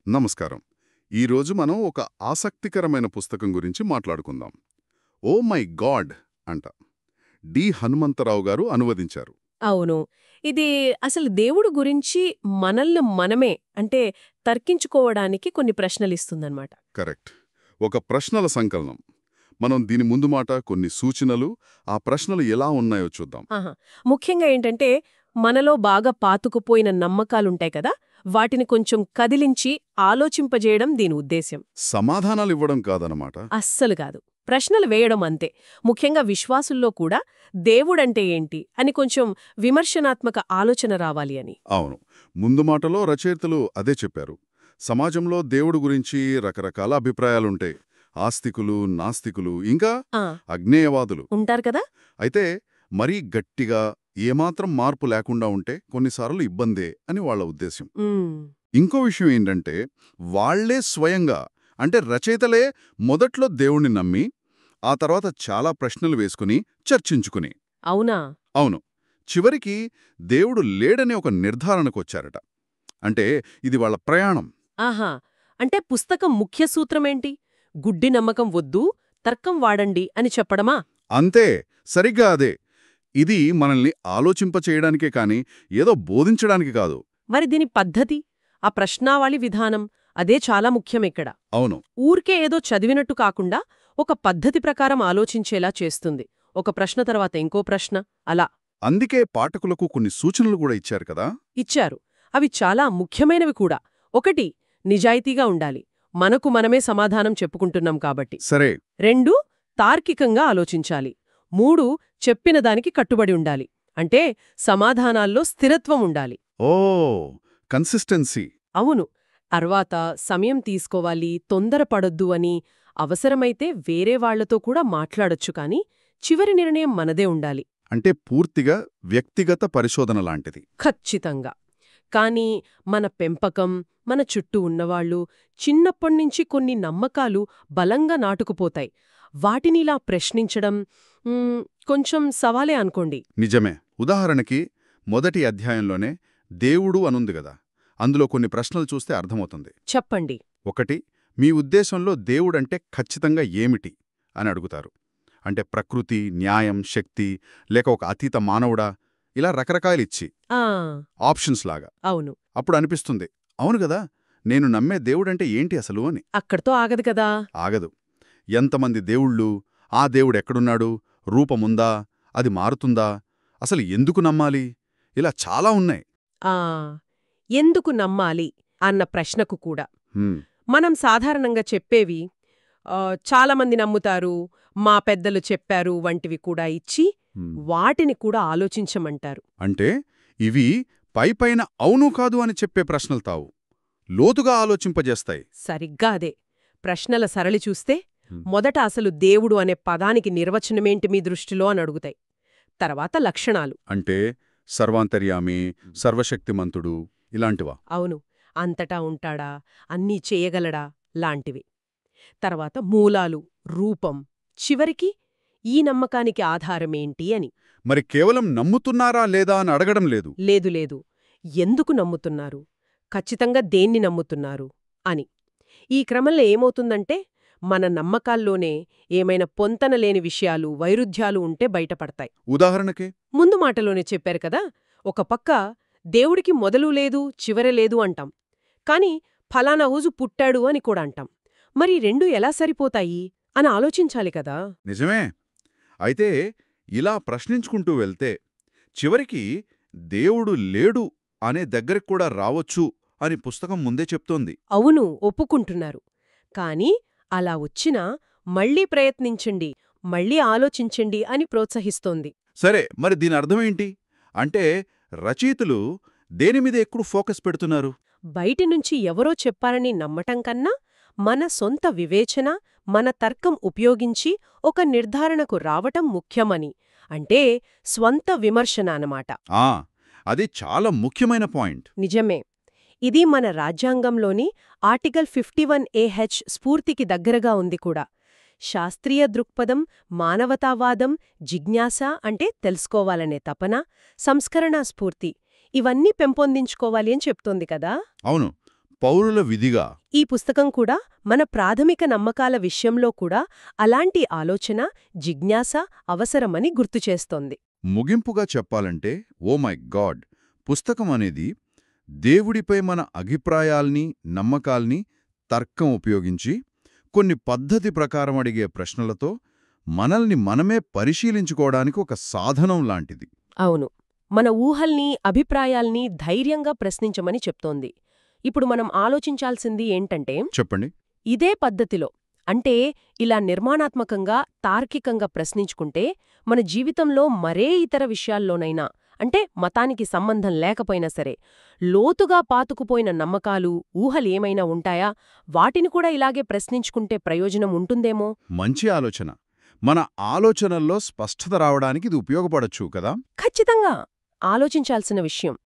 నమస్కారం. ఈరోజు మనం ఒక ఆసక్తికరమైన పుస్తకం గురించి మాట్లాడుకుందాం. ఓ మై గాడ్ అంట హనుమంతరావు గారు అనువదించారు. అవును. ఇది అసలు దేవుడు గురించి మనల్ని మనమే అంటే తర్కించుకోవడానికి కొన్ని ప్రశ్నలిస్తుందన్నమాట. కరెక్ట్. ఒక ప్రశ్నల సంకలనం. మనం దీని ముందు మాట కొన్ని సూచనలు, ఆ ప్రశ్నలు ఎలా ఉన్నాయో చూద్దాం. ఆహా. ముఖ్యంగా ఏంటంటే మనలో బాగా పాతుకుపోయిన నమ్మకాలుంటాయి కదా, వాటిని కొంచెం కదిలించి ఆలోచింపజేయడం దీని ఉద్దేశ్యం. సమాధానాలివ్వడం కాదనమాట. అస్సలు కాదు. ప్రశ్నలు వేయడం అంతే. ముఖ్యంగా విశ్వాసుల్లో కూడా దేవుడంటే ఏంటి అని కొంచెం విమర్శనాత్మక ఆలోచన రావాలి అని. అవును. ముందు మాటలో రచయితలు అదే చెప్పారు. సమాజంలో దేవుడు గురించి రకరకాల అభిప్రాయాలుంటాయి. ఆస్తికులు, నాస్తికులు, ఇంకా ఆ, అజ్ఞేయవాదులు ఉంటారు కదా. అయితే మరీ గట్టిగా ఏమాత్రం మార్పు లేకుండా ఉంటే కొన్నిసార్లు ఇబ్బందే అని వాళ్ళ ఉద్దేశం. ఉమ్, ఇంకో విషయం ఏంటంటే వాళ్లే స్వయంగా అంటే రచయితలే మొదట్లో దేవుణ్ణి నమ్మి ఆ తర్వాత చాలా ప్రశ్నలు వేసుకుని చర్చించుకుని అవునా. అవును, చివరికి దేవుడు లేడనే ఒక నిర్ధారణకొచ్చారట. అంటే ఇది వాళ్ళ ప్రయాణం. ఆహా. అంటే పుస్తకం ముఖ్య సూత్రమేంటి? గుడ్డి నమ్మకం వద్దు, తర్కం వాడండి అని చెప్పడమా? అంతే, సరిగ్గా అదే. ఇది మనల్ని ఆలోచింపచేయడానికే కాని ఏదో బోధించడానికి కాదు. మరి దీని పద్ధతి, ఆ ప్రశ్నావళి విధానం, అదే చాలా ముఖ్యమిక్కడ. అవును. ఊరికే ఏదో చదివినట్టు కాకుండా ఒక పద్ధతి ప్రకారం ఆలోచించేలా చేస్తుంది. ఒక ప్రశ్న తర్వాత ఇంకో ప్రశ్న, అలా. అందుకే పాఠకులకు కొన్ని సూచనలు కూడా ఇచ్చారు కదా. ఇచ్చారు. అవి చాలా ముఖ్యమైనవి కూడా. ఒకటి, నిజాయితీగా ఉండాలి. మనకు మనమే సమాధానం చెప్పుకుంటున్నాం కాబట్టి. సరే. 2, తార్కికంగా ఆలోచించాలి. 3, చెప్పిన దానికి కట్టుబడి ఉండాలి. అంటే సమాధానాల్లో స్థిరత్వం ఉండాలి. ఓ, కన్సిస్టెన్సీ. అవును. తర్వాత సమయం తీసుకోవాలి, తొందరపడొద్దు అని, అవసరమైతే వేరే వాళ్లతో కూడా మాట్లాడొచ్చు కాని చివరి నిర్ణయం మనదే ఉండాలి. అంటే పూర్తిగా వ్యక్తిగత పరిశోధన లాంటిది. ఖచ్చితంగా. కానీ మన పెంపకం, మన చుట్టూ ఉన్నవాళ్లు, చిన్నప్పణ్నించి కొన్ని నమ్మకాలు బలంగా నాటుకుపోతాయి. వాటినిలా ప్రశ్నించడం కొంచెం సవాలే అనుకోండి. నిజమే. ఉదాహరణకి మొదటి అధ్యాయంలోనే దేవుడు అనుంది గదా, అందులో కొన్ని ప్రశ్నలు చూస్తే అర్థమవుతుంది. చెప్పండి. 1, మీ ఉద్దేశంలో దేవుడంటే ఖచ్చితంగా ఏమిటి అని అడుగుతారు. అంటే ప్రకృతి, న్యాయం, శక్తి, లేక ఒక అతీత మానవుడా, ఇలా రకరకాలిచ్చి ఆ, ఆప్షన్స్ లాగా. అవును. అప్పుడు అనిపిస్తుంది, అవును గదా, నేను నమ్మే దేవుడంటే ఏంటి అసలు అని. అక్కడితో ఆగదు కదా. ఆగదు. ఎంతమంది దేవుళ్ళు, ఆ దేవుడెక్కడున్నాడు, రూపముందా, అది మారుతుందా, అసలు ఎందుకు నమ్మాలి, ఇలా చాలా ఉన్నాయి. ఆ, ఎందుకు నమ్మాలి అన్న ప్రశ్నకు కూడా హ్మ్. మనం సాధారణంగా చెప్పేవి చాలామంది నమ్ముతారు, మా పెద్దలు చెప్పారు వంటివి కూడా ఇచ్చి వాటిని కూడా ఆలోచించమంటారు. అంటే ఇవి పైపైన అవును కాదు అని చెప్పే ప్రశ్నలు తావు, లోతుగా ఆలోచింపజేస్తాయి. సరిగ్గా అదే. ప్రశ్నల సరళి చూస్తే మొదట అసలు దేవుడు అనే పదానికి నిర్వచనమేంటి మీ దృష్టిలో అని అడుగుతాయి. తర్వాత లక్షణాలు. అంటే సర్వాంతర్యామి, సర్వశక్తిమంతుడు, ఇలాంటివా? అవును. అంతటా ఉంటాడా, అన్నీ చేయగలడా లాంటివి. తర్వాత మూలాలు, రూపం, చివరికి ఈ నమ్మకానికి ఆధారమేంటి అని. మరి కేవలం నమ్ముతున్నారా లేదా అని అడగడం లేదు. లేదు లేదు, ఎందుకు నమ్ముతున్నారు, ఖచ్చితంగా దేన్ని నమ్ముతున్నారు అని. ఈ క్రమంలో ఏమవుతుందంటే మన నమ్మకాల్లోనే ఏమైనా పొంతనలేని విషయాలు, వైరుధ్యాలు ఉంటే బయటపడతాయి. ఉదాహరణకి ముందు మాటలోనే చెప్పారు కదా, ఒక పక్క దేవుడికి మొదలు లేదు, చివర లేదు అంటాం. కాని ఫలానా రోజు పుట్టాడు అని కూడా అంటాం. మరి రెండూ ఎలా సరిపోతాయి అని ఆలోచించాలి కదా. నిజమే. అయితే ఇలా ప్రశ్నించుకుంటూ వెళ్తే చివరికి దేవుడు లేడు అనే దగ్గరికి కూడా రావొచ్చు అని పుస్తకం ముందే చెప్తోంది. అవును, ఒప్పుకుంటున్నారు. కాని అలా వచ్చినా మళ్లీ ప్రయత్నించండి, మళ్లీ ఆలోచించండి అని ప్రోత్సహిస్తోంది. సరే, మరి దీని అర్థమేంటి? అంటే రచయితలు దేనిమీద ఎక్కువ ఫోకస్ పెడుతున్నారు? బయటినుంచి ఎవరో చెప్పారని నమ్మటం కన్నా మన సొంత వివేచన, మన తర్కం ఉపయోగించి ఒక నిర్ధారణకు రావటం ముఖ్యమని. అంటే స్వంత విమర్శన అన్నమాట. అది చాలా ముఖ్యమైన పాయింట్. నిజమే. ఇది మన రాజ్యాంగంలోని ఆర్టికల్ 51AH స్ఫూర్తికి దగ్గరగా ఉంది కూడా. శాస్త్రీయ దృక్పథం, మానవతావాదం, జిజ్ఞాస అంటే తెలుసుకోవాలనే తపన, సంస్కరణా స్ఫూర్తి, ఇవన్నీ పెంపొందించుకోవాలి అని చెప్తోంది కదా. అవును. పౌరుల విధిగా. ఈ పుస్తకం కూడా మన ప్రాథమిక నమ్మకాల విషయంలో కూడా అలాంటి ఆలోచన, జిజ్ఞాస అవసరమని గుర్తుచేస్తోంది. ముగింపుగా చెప్పాలంటే ఓ మై గాడ్, పుస్తకం అనేది దేవుడిపై మన అభిప్రాయాల్ని, నమ్మకాల్ని తర్కం ఉపయోగించి కొన్ని పద్ధతి ప్రకారం అడిగే ప్రశ్నలతో మనల్ని మనమే పరిశీలించుకోవడానికి ఒక సాధనం లాంటిది. అవును, మన ఊహల్ని, అభిప్రాయాల్ని ధైర్యంగా ప్రశ్నించమని చెప్తోంది. ఇప్పుడు మనం ఆలోచించాల్సింది ఏంటంటే, చెప్పండి. ఇదే పద్ధతిలో, అంటే ఇలా నిర్మాణాత్మకంగా, తార్కికంగా ప్రశ్నించుకుంటే మన జీవితంలో మరే ఇతర విషయాల్లోనైనా, అంటే మతానికి సంబంధం లేకపోయినా సరే, లోతుగా పాతుకుపోయిన నమ్మకాలు, ఊహలు ఏమైనా ఉంటాయా? వాటిని కూడా ఇలాగే ప్రశ్నించుకుంటే ప్రయోజనం ఉంటుందేమో? మంచి ఆలోచన. మన ఆలోచనల్లో స్పష్టత రావడానికి ఇది ఉపయోగపడచ్చు కదా. ఖచ్చితంగా ఆలోచించాల్సిన విషయం.